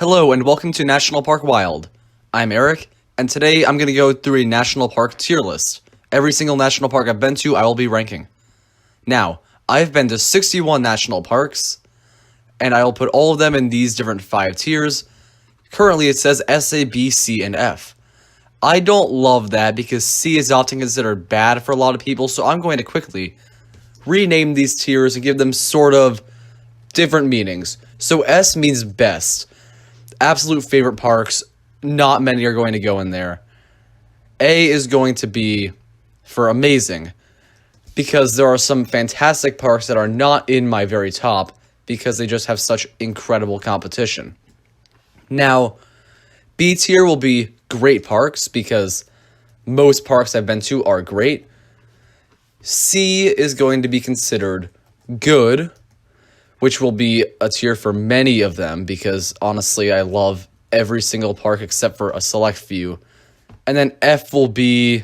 Hello and welcome to National Park Wild. I'm Eric, and today I'm going to go through a national park tier list. Every single national park I've been to, I will be ranking. Now, I've been to 61 national parks, and I will put all of them in these different 5 tiers. Currently, it says S, A, B, C, and F. I don't love that because C is often considered bad for a lot of people, so I'm going to quickly rename these tiers and give them sort of different meanings. So S means best. Absolute favorite parks, not many are going to go in there. A is going to be for amazing, because there are some fantastic parks that are not in my very top, because they just have such incredible competition. Now, B tier will be great parks, because most parks I've been to are great. C is going to be considered good, which will be a tier for many of them, because honestly, I love every single park except for a select few. And then F will be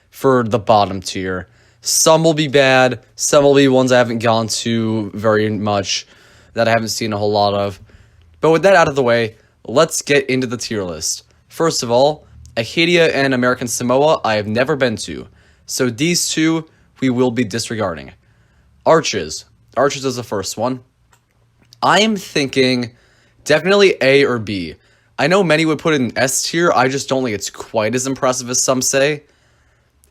for the bottom tier. Some will be bad, some will be ones I haven't gone to very much, that I haven't seen a whole lot of. But with that out of the way, let's get into the tier list. First of all, Acadia and American Samoa I have never been to, so these two we will be disregarding. Arches. Arches is the first one. I am thinking definitely A or B. I know many would put it in S tier, I just don't think it's quite as impressive as some say.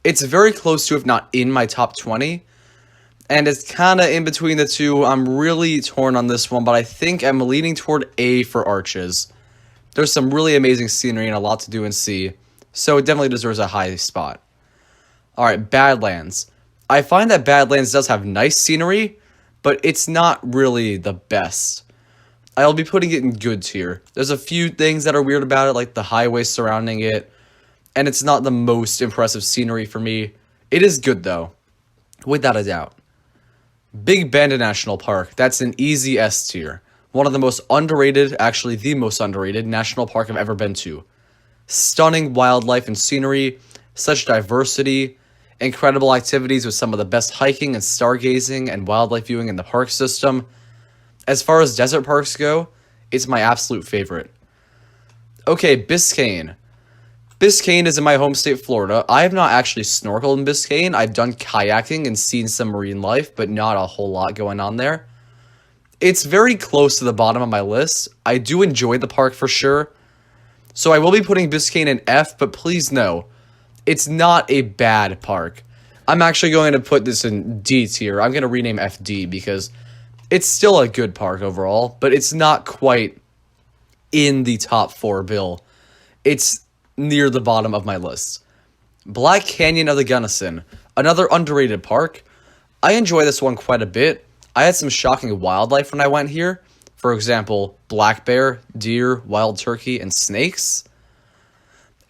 It's very close to, if not in my top 20, and it's kind of in between the two. I'm really torn on this one, but I think I'm leaning toward A for Arches. There's some really amazing scenery and a lot to do in C, so it definitely deserves a high spot. Alright, Badlands. I find that Badlands does have nice scenery, but it's not really the best. I'll be putting it in good tier. There's a few things that are weird about it, like the highway surrounding it, and it's not the most impressive scenery for me. It is good though, without a doubt. Big Bend National Park, that's an easy S tier. One of the most underrated, actually the most underrated, national park I've ever been to. Stunning wildlife and scenery, such diversity, incredible activities with some of the best hiking and stargazing and wildlife viewing in the park system. As far as desert parks go, it's my absolute favorite. Okay, Biscayne. Biscayne is in my home state, Florida. I have not actually snorkeled in Biscayne. I've done kayaking and seen some marine life, but not a whole lot going on there. It's very close to the bottom of my list. I do enjoy the park for sure. So I will be putting Biscayne in F, but please know, it's not a bad park. I'm actually going to put this in D tier. I'm going to rename FD because it's still a good park overall, but it's not quite in the top 4 bill. It's near the bottom of my list. Black Canyon of the Gunnison, another underrated park. I enjoy this one quite a bit. I had some shocking wildlife when I went here. For example, black bear, deer, wild turkey, and snakes.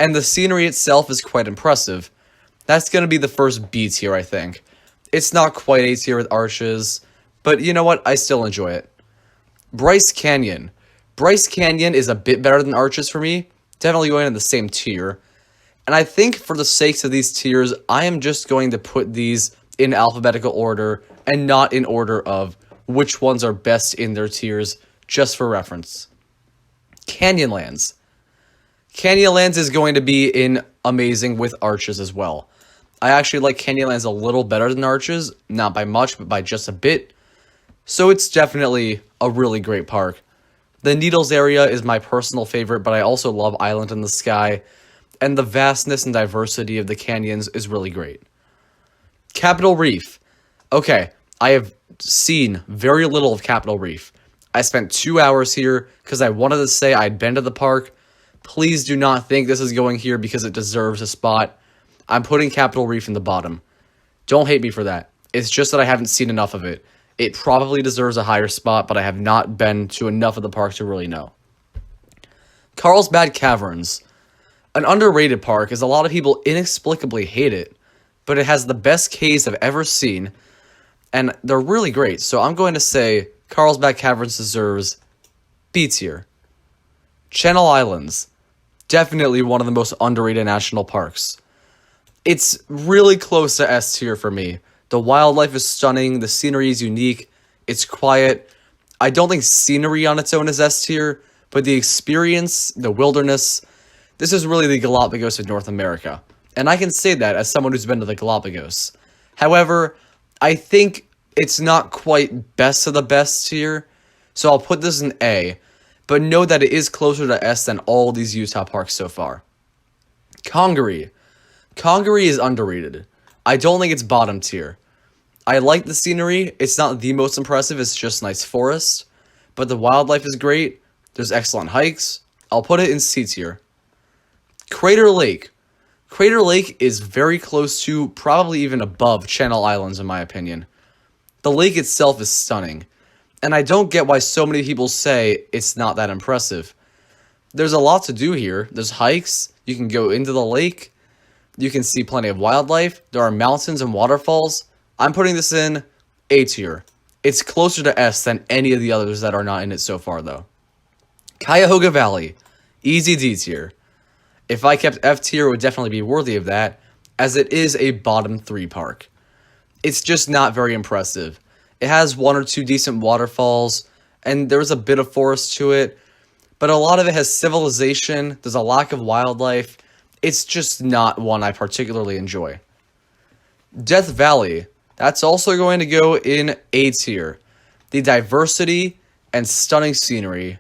And the scenery itself is quite impressive. That's going to be the first B tier, I think. It's not quite A tier with Arches, but you know what? I still enjoy it. Bryce Canyon. Bryce Canyon is a bit better than Arches for me. Definitely going in the same tier. And I think for the sakes of these tiers, I am just going to put these in alphabetical order and not in order of which ones are best in their tiers, just for reference. Canyonlands. Canyonlands is going to be in amazing with Arches as well. I actually like Canyonlands a little better than Arches, not by much, but by just a bit. So it's definitely a really great park. The Needles area is my personal favorite, but I also love Island in the Sky, and the vastness and diversity of the canyons is really great. Capitol Reef. Okay, I have seen very little of Capitol Reef. I spent 2 hours here because I wanted to say I'd been to the park. Please do not think this is going here because it deserves a spot. I'm putting Capitol Reef in the bottom. Don't hate me for that. It's just that I haven't seen enough of it. It probably deserves a higher spot, but I have not been to enough of the park to really know. Carlsbad Caverns. An underrated park, as a lot of people inexplicably hate it, but it has the best caves I've ever seen, and they're really great, so I'm going to say Carlsbad Caverns deserves B tier. Channel Islands. Definitely one of the most underrated national parks. It's really close to S tier for me. The wildlife is stunning, the scenery is unique, it's quiet. I don't think scenery on its own is S tier, but the experience, the wilderness, this is really the Galapagos of North America. And I can say that as someone who's been to the Galapagos. However, I think it's not quite best of the best tier, so I'll put this in A, but know that it is closer to S than all these Utah parks so far. Congaree. Congaree is underrated. I don't think it's bottom tier. I like the scenery. It's not the most impressive. It's just nice forest. But the wildlife is great. There's excellent hikes. I'll put it in C tier. Crater Lake. Crater Lake is very close to, probably even above, Channel Islands in my opinion. The lake itself is stunning. And I don't get why so many people say it's not that impressive. There's a lot to do here. There's hikes. You can go into the lake. You can see plenty of wildlife. There are mountains and waterfalls. I'm putting this in A tier. It's closer to S than any of the others that are not in it so far, though. Cuyahoga Valley. Easy D tier. If I kept F tier, it would definitely be worthy of that, as it is a bottom 3 park. It's just not very impressive. It has 1 or 2 decent waterfalls, and there's a bit of forest to it, but a lot of it has civilization. There's a lack of wildlife. It's just not one I particularly enjoy. Death Valley. That's also going to go in A tier. The diversity and stunning scenery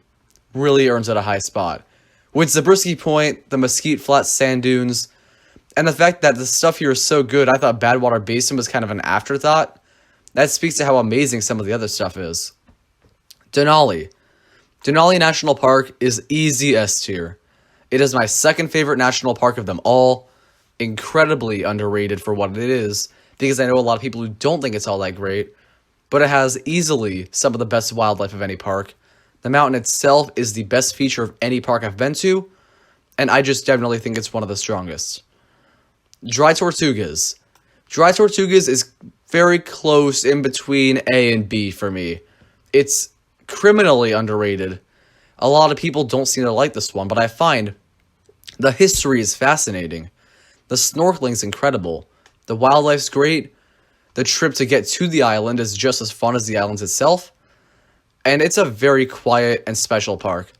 really earns it a high spot. With Zabriskie Point, the Mesquite Flat sand dunes, and the fact that the stuff here is so good, I thought Badwater Basin was kind of an afterthought. That speaks to how amazing some of the other stuff is. Denali. Denali National Park is easy S tier. It is my second favorite national park of them all. Incredibly underrated for what it is, because I know a lot of people who don't think it's all that great, but it has easily some of the best wildlife of any park. The mountain itself is the best feature of any park I've been to, and I just definitely think it's one of the strongest. Dry Tortugas. Dry Tortugas is very close in between A and B for me. It's criminally underrated. A lot of people don't seem to like this one, but I find the history is fascinating. The snorkeling's incredible. The wildlife's great. The trip to get to the island is just as fun as the islands itself. And it's a very quiet and special park.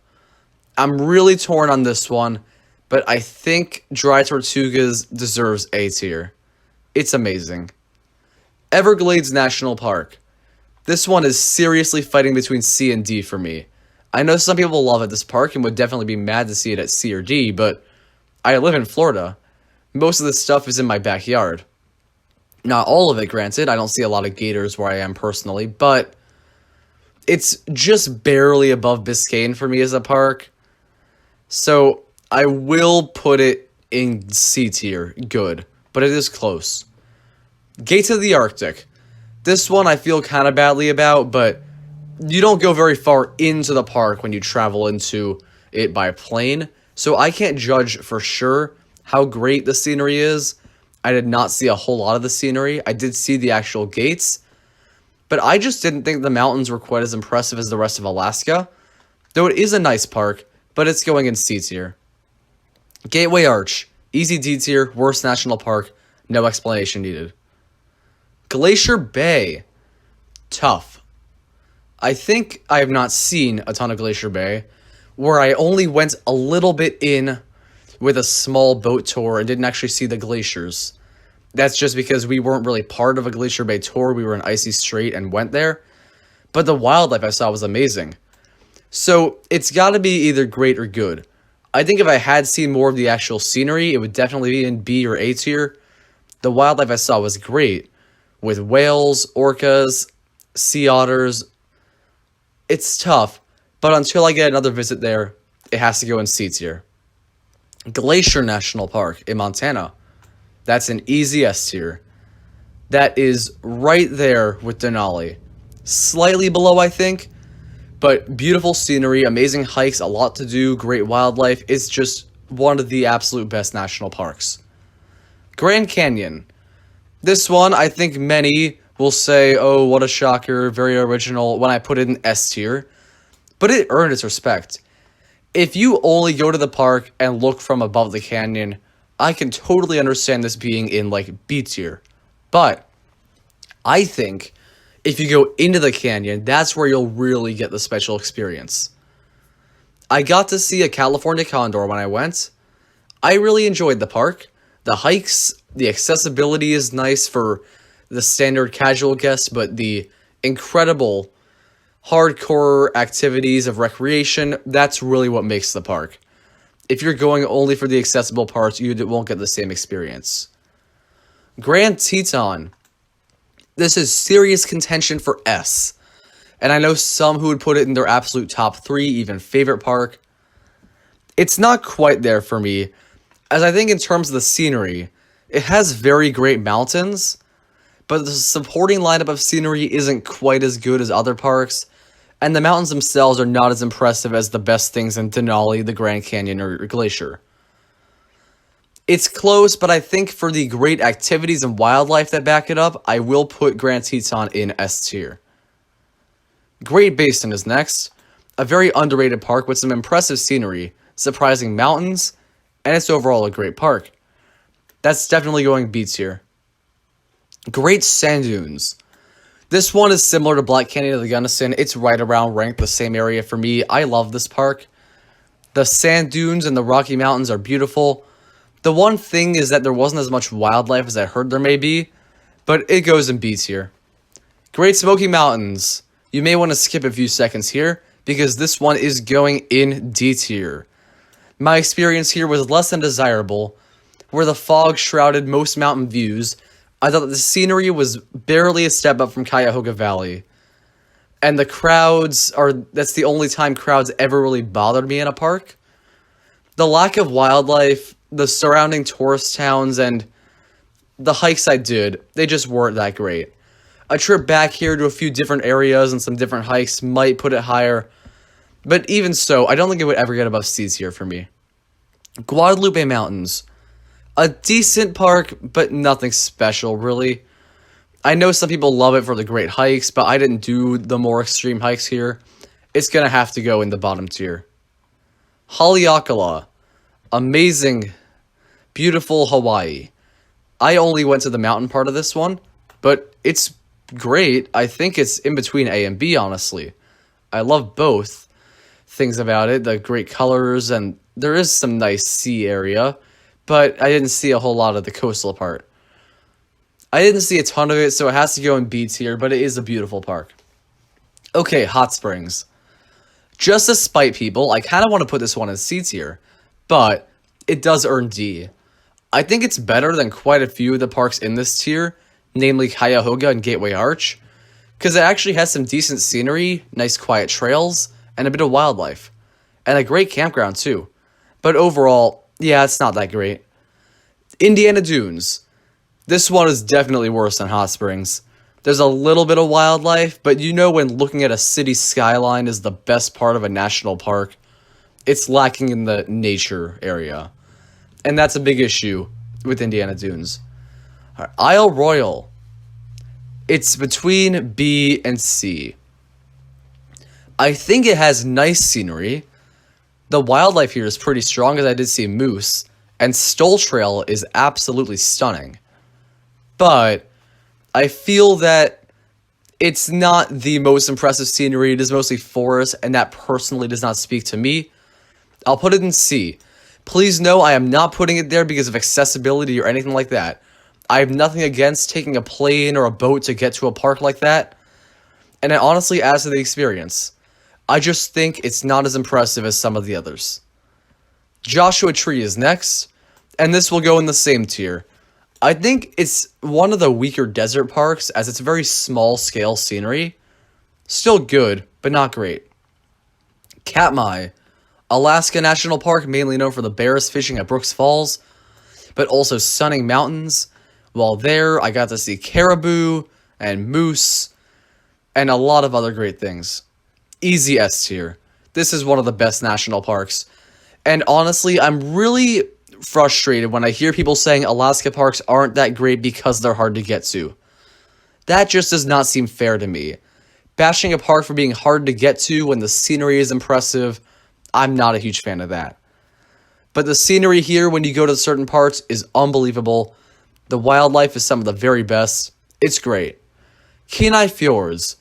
I'm really torn on this one, but I think Dry Tortugas deserves A tier. It's amazing. Everglades National Park. This one is seriously fighting between C and D for me. I know some people love it, this park, and would definitely be mad to see it at C or D, but I live in Florida. Most of this stuff is in my backyard. Not all of it, granted. I don't see a lot of gators where I am personally, but it's just barely above Biscayne for me as a park. So I will put it in C tier, good, but it is close. Gates of the Arctic. This one I feel kind of badly about, but you don't go very far into the park when you travel into it by plane, so I can't judge for sure how great the scenery is. I did not see a whole lot of the scenery. I did see the actual gates, but I just didn't think the mountains were quite as impressive as the rest of Alaska, though it is a nice park, but it's going in C tier. Gateway Arch. Easy D tier, worst national park, no explanation needed. Glacier Bay. Tough. I think I have not seen a ton of Glacier Bay, where I only went a little bit in with a small boat tour and didn't actually see the glaciers. That's just because we weren't really part of a Glacier Bay tour. We were in Icy Strait and went there. But the wildlife I saw was amazing. So it's got to be either great or good. I think if I had seen more of the actual scenery, it would definitely be in B or A tier. The wildlife I saw was great, with whales, orcas, sea otters. It's tough, but until I get another visit there, it has to go in C tier. Glacier National Park in Montana. That's an easy S tier. That is right there with Denali. Slightly below, I think, but beautiful scenery, amazing hikes, a lot to do, great wildlife. It's just one of the absolute best national parks. Grand Canyon. This one, I think many will say, oh, what a shocker, very original, when I put it in S tier. But it earned its respect. If you only go to the park and look from above the canyon, I can totally understand this being in, like, B tier. But I think if you go into the canyon, that's where you'll really get the special experience. I got to see a California condor when I went. I really enjoyed the park. The hikes, the accessibility is nice for the standard casual guest, but the incredible hardcore activities of recreation, that's really what makes the park. If you're going only for the accessible parts, you won't get the same experience. Grand Teton. This is serious contention for S. And I know some who would put it in their absolute top 3, even favorite park. It's not quite there for me, as I think in terms of the scenery, it has very great mountains, but the supporting lineup of scenery isn't quite as good as other parks, and the mountains themselves are not as impressive as the best things in Denali, the Grand Canyon, or Glacier. It's close, but I think for the great activities and wildlife that back it up, I will put Grand Teton in S tier. Great Basin is next, a very underrated park with some impressive scenery, surprising mountains, and it's overall a great park. That's definitely going B tier. Great Sand Dunes. This one is similar to Black Canyon of the Gunnison. It's right around ranked the same area for me. I love this park. The sand dunes and the Rocky Mountains are beautiful. The one thing is that there wasn't as much wildlife as I heard there may be, but it goes in B tier. Great Smoky Mountains. You may want to skip a few seconds here, because this one is going in D tier. My experience here was less than desirable. Where the fog shrouded most mountain views, I thought that the scenery was barely a step up from Cuyahoga Valley. And the crowds that's the only time crowds ever really bothered me in a park. The lack of wildlife, the surrounding tourist towns, and the hikes I did, they just weren't that great. A trip back here to a few different areas and some different hikes might put it higher, but even so, I don't think it would ever get above C tier for me. Guadalupe Mountains. A decent park, but nothing special, really. I know some people love it for the great hikes, but I didn't do the more extreme hikes here. It's gonna have to go in the bottom tier. Haleakala. Amazing, beautiful Hawaii. I only went to the mountain part of this one, but it's great. I think it's in between A and B, honestly. I love both things about it, the great colors, and there is some nice sea area, but I didn't see a whole lot of the coastal part. I didn't see a ton of it, so it has to go in B tier, but it is a beautiful park. Okay, Hot Springs. Just to spite people, I kind of want to put this one in C tier, but it does earn D. I think it's better than quite a few of the parks in this tier, namely Cuyahoga and Gateway Arch, because it actually has some decent scenery, nice quiet trails, and a bit of wildlife. And a great campground too. But overall, yeah, it's not that great. Indiana Dunes. This one is definitely worse than Hot Springs. There's a little bit of wildlife, but you know when looking at a city skyline is the best part of a national park, it's lacking in the nature area. And that's a big issue with Indiana Dunes. Right, Isle Royale. It's between B and C. I think it has nice scenery. The wildlife here is pretty strong, as I did see moose, and Stoll Trail is absolutely stunning. But I feel that it's not the most impressive scenery. It is mostly forest, and that personally does not speak to me. I'll put it in C. Please know I am not putting it there because of accessibility or anything like that. I have nothing against taking a plane or a boat to get to a park like that. And it honestly adds to the experience. I just think it's not as impressive as some of the others. Joshua Tree is next, and this will go in the same tier. I think it's one of the weaker desert parks as it's very small scale scenery. Still good, but not great. Katmai, Alaska National Park, mainly known for the bears fishing at Brooks Falls, but also stunning mountains. While there, I got to see caribou and moose and a lot of other great things. Easy S tier. This is one of the best national parks. And honestly, I'm really frustrated when I hear people saying Alaska parks aren't that great because they're hard to get to. That just does not seem fair to me. Bashing a park for being hard to get to when the scenery is impressive, I'm not a huge fan of that. But the scenery here when you go to certain parts is unbelievable. The wildlife is some of the very best. It's great. Kenai Fjords.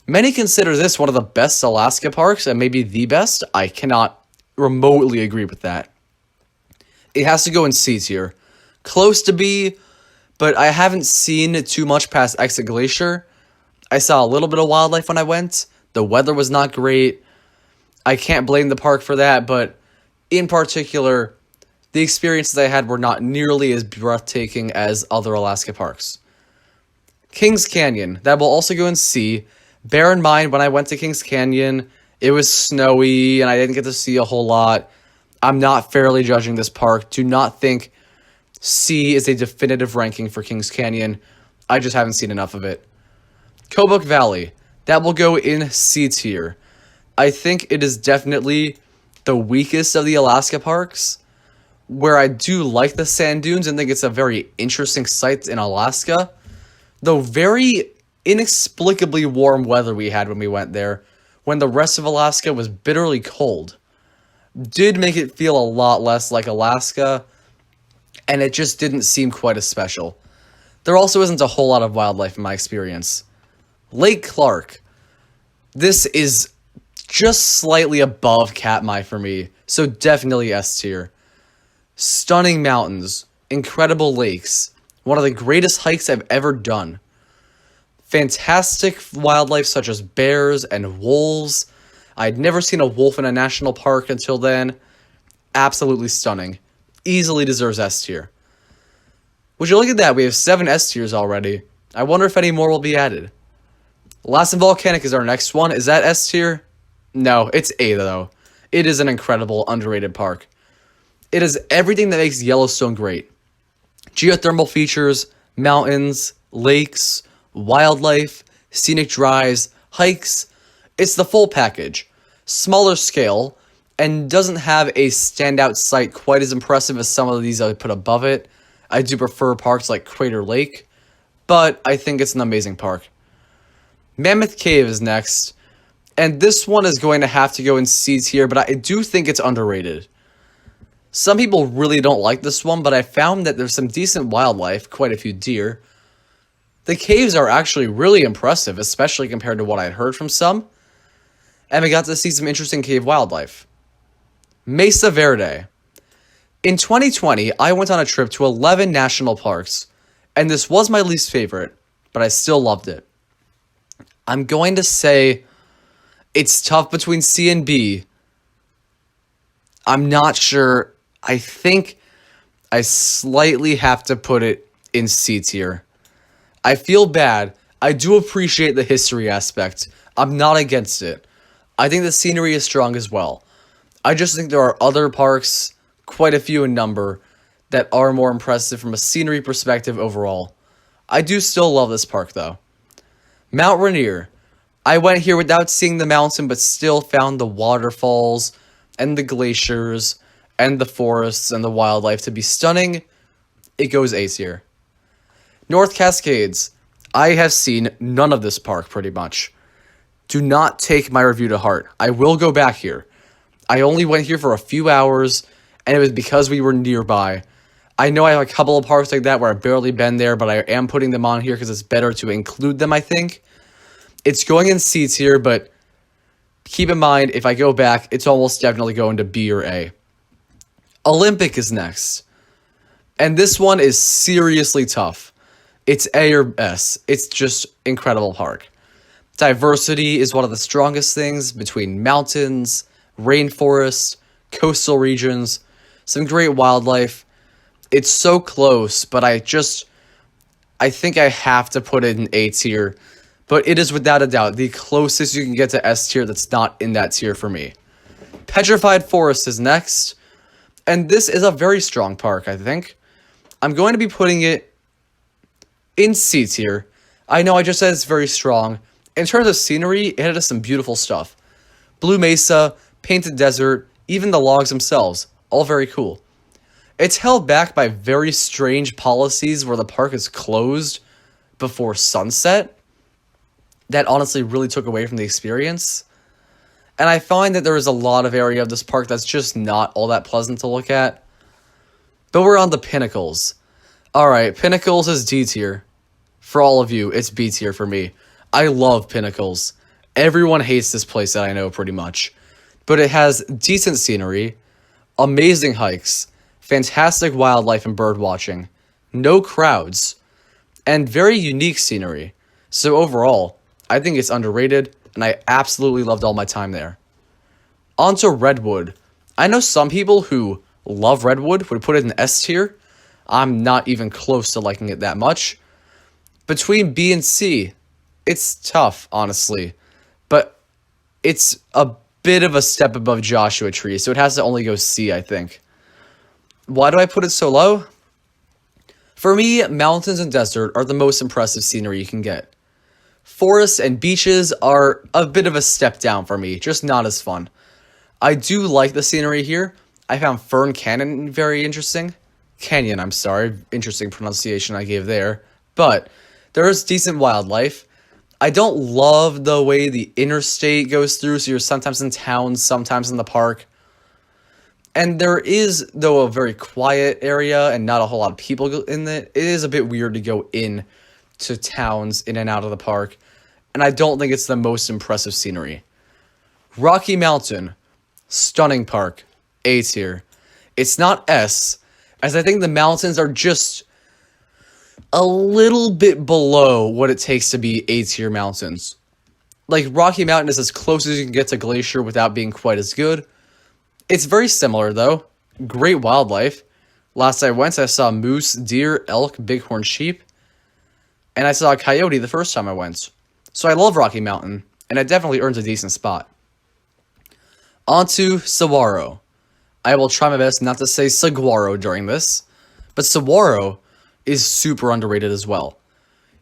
Many consider this one of the best Alaska parks and maybe the best. I cannot remotely agree with that. It has to go in C tier. Close to B, but I haven't seen too much past Exit Glacier. I saw a little bit of wildlife when I went. The weather was not great. I can't blame the park for that, but in particular, the experiences I had were not nearly as breathtaking as other Alaska parks. Kings Canyon, that will also go in C. Bear in mind, when I went to Kings Canyon, it was snowy and I didn't get to see a whole lot. I'm not fairly judging this park. Do not think C is a definitive ranking for Kings Canyon. I just haven't seen enough of it. Kobuk Valley, that will go in C tier. I think it is definitely the weakest of the Alaska parks, where I do like the sand dunes and think it's a very interesting sight in Alaska. Though very inexplicably warm weather we had when we went there, when the rest of Alaska was bitterly cold, did make it feel a lot less like Alaska, and it just didn't seem quite as special. There also isn't a whole lot of wildlife in my experience. Lake Clark. This is just slightly above Katmai for me, so definitely S tier. Stunning mountains, incredible lakes, one of the greatest hikes I've ever done. Fantastic wildlife such as bears and wolves. I'd never seen a wolf in a national park until then. Absolutely stunning. Easily deserves S tier. Would you look at that, we have 7 S tiers already. I wonder if any more will be added. Lassen Volcanic is our next one. Is that S tier? No, it's A though. It is an incredible, underrated park. It is everything that makes Yellowstone great. Geothermal features, mountains, lakes, wildlife, scenic drives, hikes. It's the full package. Smaller scale, and doesn't have a standout site quite as impressive as some of these I would put above it. I do prefer parks like Crater Lake, but I think it's an amazing park. Mammoth Cave is next, and this one is going to have to go in C tier, but I do think it's underrated. Some people really don't like this one, but I found that there's some decent wildlife, quite a few deer. The caves are actually really impressive, especially compared to what I'd heard from some, and we got to see some interesting cave wildlife. Mesa Verde. In 2020, I went on a trip to 11 national parks, and this was my least favorite, but I still loved it. I'm going to say it's tough between C and B. I'm not sure. I think I slightly have to put it in C tier. I feel bad. I do appreciate the history aspect. I'm not against it. I think the scenery is strong as well. I just think there are other parks, quite a few in number, that are more impressive from a scenery perspective overall. I do still love this park though. Mount Rainier. I went here without seeing the mountain, but still found the waterfalls and the glaciers and the forests and the wildlife to be stunning. It goes A tier. North Cascades. I have seen none of this park pretty much. Do not take my review to heart. I will go back here. I only went here for a few hours, and it was because we were nearby. I know I have a couple of parks like that where I've barely been there, but I am putting them on here because it's better to include them, I think. It's going in C tier, but keep in mind, if I go back, it's almost definitely going to B or A. Olympic is next. And this one is seriously tough. It's A or S. It's just incredible park. Diversity is one of the strongest things between mountains, rainforests, coastal regions, some great wildlife. It's so close, but I think I have to put it in A tier. But it is without a doubt the closest you can get to S tier that's not in that tier for me. Petrified Forest is next. And this is a very strong park, I think. I'm going to be putting it in C tier. I know I just said it's very strong. In terms of scenery, it has some beautiful stuff. Blue Mesa, Painted Desert, even the logs themselves, all very cool. It's held back by very strange policies where the park is closed before sunset. That honestly really took away from the experience. And I find that there is a lot of area of this park that's just not all that pleasant to look at. But we're on the Pinnacles. Alright, Pinnacles is D tier. For all of you, it's B tier for me. I love Pinnacles. Everyone hates this place that I know pretty much. but it has decent scenery, amazing hikes, fantastic wildlife and bird watching, no crowds, and very unique scenery. So overall, I think it's underrated, and I absolutely loved all my time there. On to Redwood. I know some people who love Redwood would put it in S tier. I'm not even close to liking it that much. Between B and C, it's tough, honestly. But it's a bit of a step above Joshua Tree, so it has to only go C, I think. Why do I put it so low? For me, mountains and desert are the most impressive scenery you can get. Forests and beaches are a bit of a step down for me, just not as fun. I do like the scenery here. I found Fern Canyon very interesting. Canyon, I'm sorry. Interesting pronunciation I gave there. But there is decent wildlife. I don't love the way the interstate goes through, so you're sometimes in town, sometimes in the park. And there is, though, a very quiet area and not a whole lot of people in it. It is a bit weird to go in to towns in and out of the park. And I don't think it's the most impressive scenery. Rocky Mountain. Stunning park. A tier. It's not S, as I think the mountains are just a little bit below what it takes to be A tier mountains. Like, Rocky Mountain is as close as you can get to Glacier without being quite as good. It's very similar, though. Great wildlife. Last I went, I saw moose, deer, elk, bighorn sheep. And I saw a coyote the first time I went. So I love Rocky Mountain, and it definitely earns a decent spot. On to Saguaro. I will try my best not to say saguaro during this, but Saguaro is super underrated as well.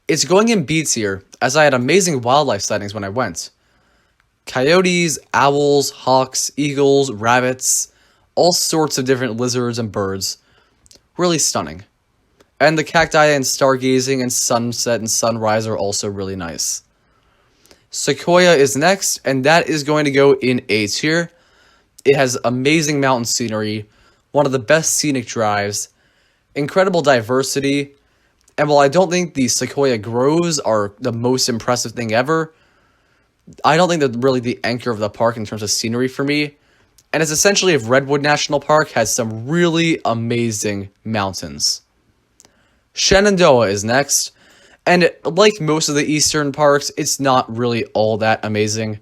It's going in B tier, as I had amazing wildlife sightings when I went. Coyotes, owls, hawks, eagles, rabbits, all sorts of different lizards and birds. Really stunning. And the cacti and stargazing and sunset and sunrise are also really nice. Sequoia is next, and that is going to go in A tier. It has amazing mountain scenery, one of the best scenic drives, incredible diversity, and while I don't think the sequoia groves are the most impressive thing ever, I don't think they're really the anchor of the park in terms of scenery for me, and it's essentially if Redwood National Park has some really amazing mountains. Shenandoah is next, and like most of the eastern parks, it's not really all that amazing.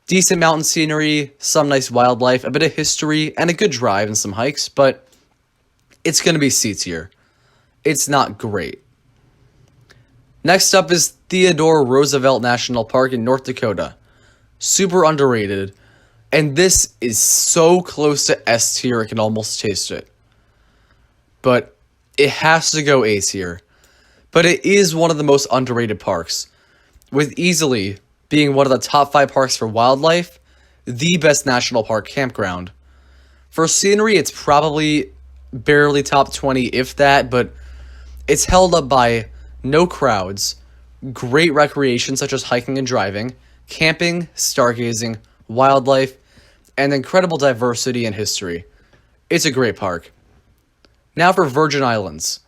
Decent mountain scenery, some nice wildlife, a bit of history, and a good drive and some hikes, but it's going to be C tier. It's not great. Next up is Theodore Roosevelt National Park in North Dakota. Super underrated, and this is so close to S tier I can almost taste it. But it has to go A tier. But it is one of the most underrated parks, with easily being one of the top 5 parks for wildlife, the best national park campground. For scenery, it's probably barely top 20, if that, but it's held up by no crowds, great recreation such as hiking and driving, camping, stargazing, wildlife, and incredible diversity and history. It's a great park. Now for Virgin Islands.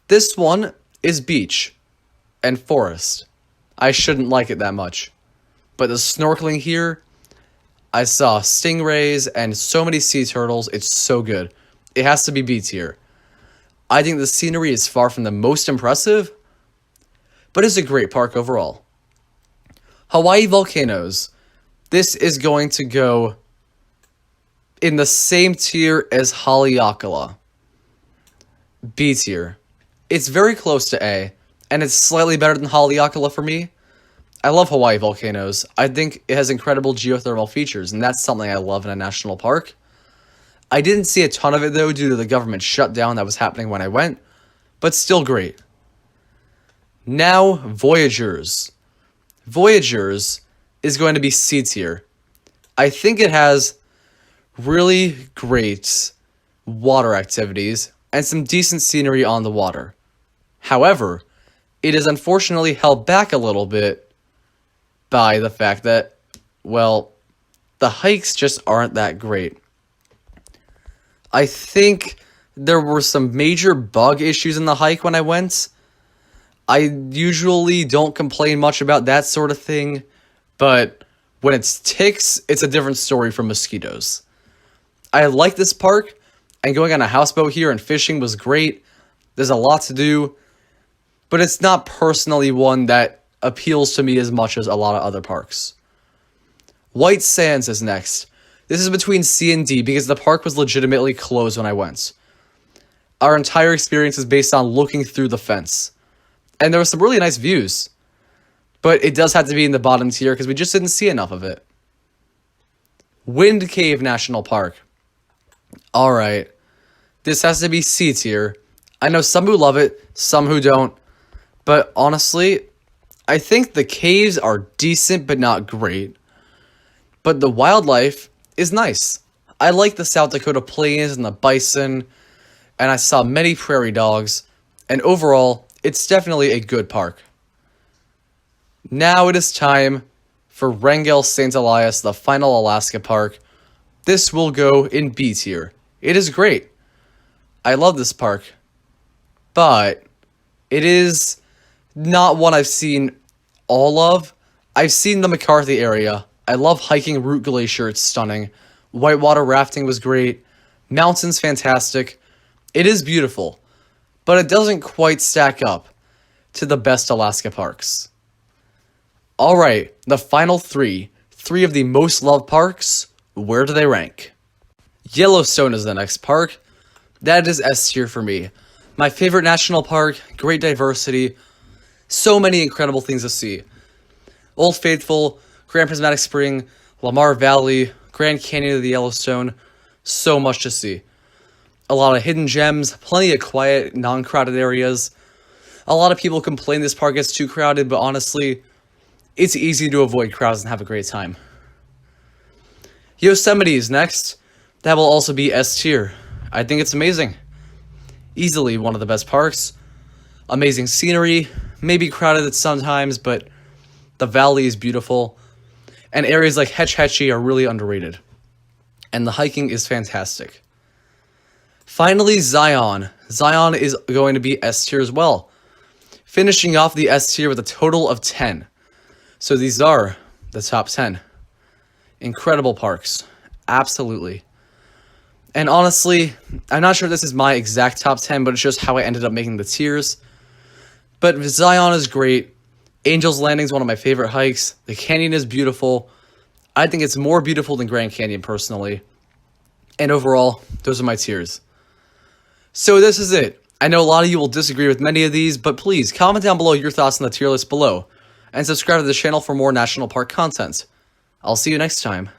This one is beach and forest. I shouldn't like it that much. But the snorkeling here, I saw stingrays and so many sea turtles. It's so good. It has to be B tier. I think the scenery is far from the most impressive, but it's a great park overall. Hawaii volcanoes. This is going to go in the same tier as Haleakala. B tier. It's very close to A, and it's slightly better than Haleakala for me. I love Hawaii volcanoes. I think it has incredible geothermal features, and that's something I love in a national park. I didn't see a ton of it, though, due to the government shutdown that was happening when I went, but still great. Now, Voyageurs. Voyageurs is going to be C tier. I think it has really great water activities and some decent scenery on the water. However, it is unfortunately held back a little bit by the fact that, well, the hikes just aren't that great. I think there were some major bug issues in the hike when I went. I usually don't complain much about that sort of thing, but When it's ticks, it's a different story from mosquitoes. I like this park, and going on a houseboat here and fishing was great. There's a lot to do, but it's not personally one that appeals to me as much as a lot of other parks. White Sands is next. This is between C and D because the park was legitimately closed when I went. Our entire experience is based on looking through the fence. And there were some really nice views. But it does have to be in the bottom tier because we just didn't see enough of it. Wind Cave National Park. Alright. This has to be C tier. I know some who love it, some who don't. But honestly, I think the caves are decent but not great. But the wildlife is nice. I like the South Dakota plains and the bison, and I saw many prairie dogs, and overall, it's definitely a good park. Now it is time for Wrangell St. Elias, the final Alaska park. This will go in B tier. It is great. I love this park, but it is not one I've seen all of. I've seen the McCarthy area. I love hiking Root Glacier, it's stunning. Whitewater rafting was great. Mountains, fantastic. It is beautiful, but it doesn't quite stack up to the best Alaska parks. Alright, the final three. Three of the most loved parks. Where do they rank? Yellowstone is the next park. That is S tier for me. My favorite national park, great diversity, so many incredible things to see. Old Faithful, Grand Prismatic Spring, Lamar Valley, Grand Canyon of the Yellowstone, so much to see. A lot of hidden gems, plenty of quiet, non-crowded areas. A lot of people complain this park gets too crowded, but honestly, it's easy to avoid crowds and have a great time. Yosemite is next. That will also be S tier. I think it's amazing. Easily one of the best parks. Amazing scenery, maybe crowded at sometimes, but the valley is beautiful. And areas like Hetch Hetchy are really underrated. And the hiking is fantastic. Finally, Zion. Zion is going to be S tier as well. Finishing off the S tier with a total of 10. So these are the top 10. Incredible parks. Absolutely. And honestly, I'm not sure this is my exact top 10, but it's just how I ended up making the tiers. But Zion is great. Angel's Landing is one of my favorite hikes. The canyon is beautiful. I think it's more beautiful than Grand Canyon personally. And overall, those are my tiers. So this is it. I know a lot of you will disagree with many of these, but please comment down below your thoughts on the tier list below. And subscribe to the channel for more national park content. I'll see you next time.